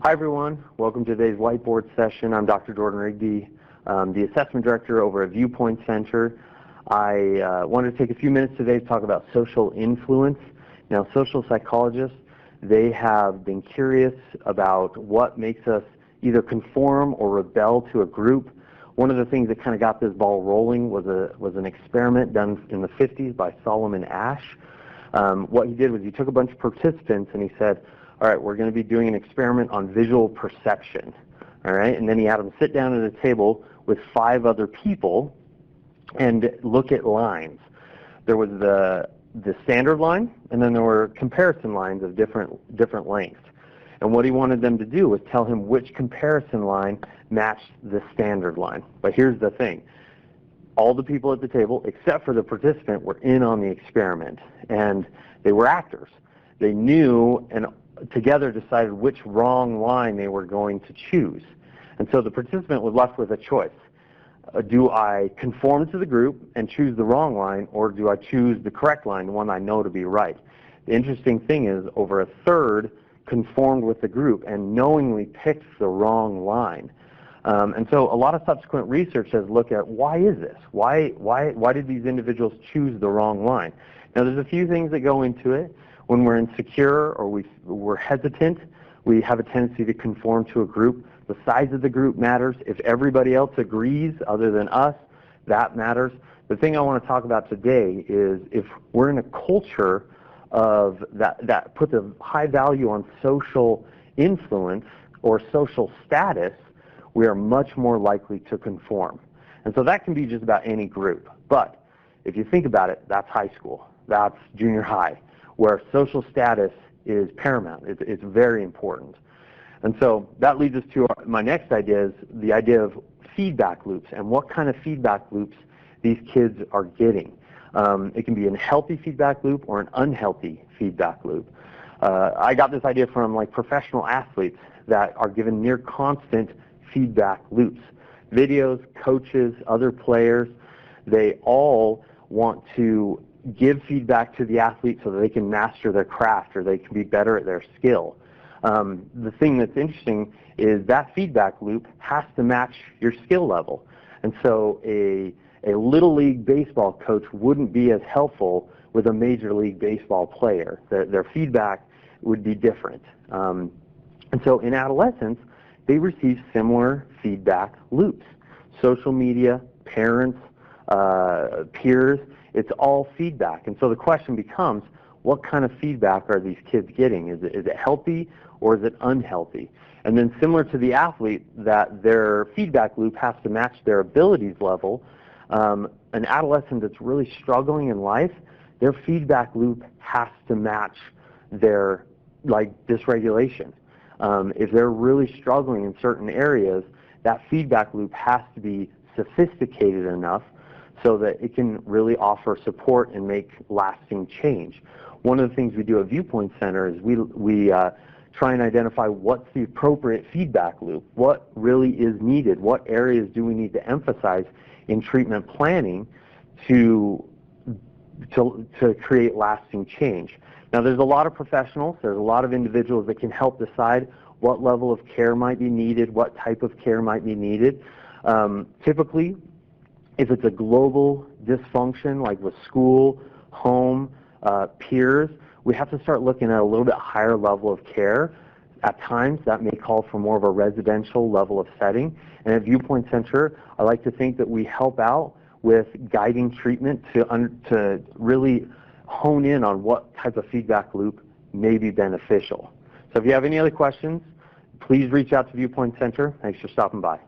Hi everyone, welcome to today's whiteboard session. I'm Dr. Jordan Rigby, the Assessment Director over at ViewPoint Center. I wanted to take a few minutes today to talk about social influence. Now, social psychologists, they have been curious about what makes us either conform or rebel to a group. One of the things that kind of got this ball rolling was an experiment done in the 50s by Solomon Asch. What he did was he took a bunch of participants and he said, all right, we're going to be doing an experiment on visual perception, all right? And then he had them sit down at a table with 5 other people and look at lines. There was the standard line, and then there were comparison lines of different lengths. And what he wanted them to do was tell him which comparison line matched the standard line. But here's the thing. All the people at the table, except for the participant, were in on the experiment, and they were actors. They knew and together decided which wrong line they were going to choose. And so the participant was left with a choice. Do I conform to the group and choose the wrong line, or do I choose the correct line, the one I know to be right? The interesting thing is over a third conformed with the group and knowingly picked the wrong line. And so a lot of subsequent research has looked at why is this? Why did these individuals choose the wrong line? Now there's a few things that go into it. When we're insecure or we're hesitant, we have a tendency to conform to a group. The size of the group matters. If everybody else agrees other than us, that matters. The thing I want to talk about today is if we're in a culture of that puts a high value on social influence or social status, we are much more likely to conform. And so that can be just about any group. But if you think about it, that's high school. That's junior high, where social status is paramount. It's very important. And so that leads us to my next idea, is the idea of feedback loops and what kind of feedback loops these kids are getting. It can be a healthy feedback loop or an unhealthy feedback loop. I got this idea from like professional athletes that are given near constant feedback loops. Videos, coaches, other players, they all want to give feedback to the athlete so that they can master their craft or they can be better at their skill. The thing that's interesting is that feedback loop has to match your skill level. And so a Little League baseball coach wouldn't be as helpful with a Major League Baseball player. Their feedback would be different. And so in adolescence, they receive similar feedback loops. Social media, parents, peers, it's all feedback. And so the question becomes, what kind of feedback are these kids getting? Is it healthy or is it unhealthy? And then similar to the athlete, that their feedback loop has to match their abilities level, an adolescent that's really struggling in life, their feedback loop has to match their dysregulation. If they're really struggling in certain areas, that feedback loop has to be sophisticated enough so that it can really offer support and make lasting change. One of the things we do at ViewPoint Center is we try and identify what's the appropriate feedback loop, what really is needed, what areas do we need to emphasize in treatment planning to create lasting change. Now there's a lot of professionals, there's a lot of individuals that can help decide what level of care might be needed, what type of care might be needed. Typically, if it's a global dysfunction like with school, home, peers, we have to start looking at a little bit higher level of care. At times that may call for more of a residential level of setting. And at ViewPoint Center, I like to think that we help out with guiding treatment to really hone in on what type of feedback loop may be beneficial. So if you have any other questions, please reach out to ViewPoint Center. Thanks for stopping by.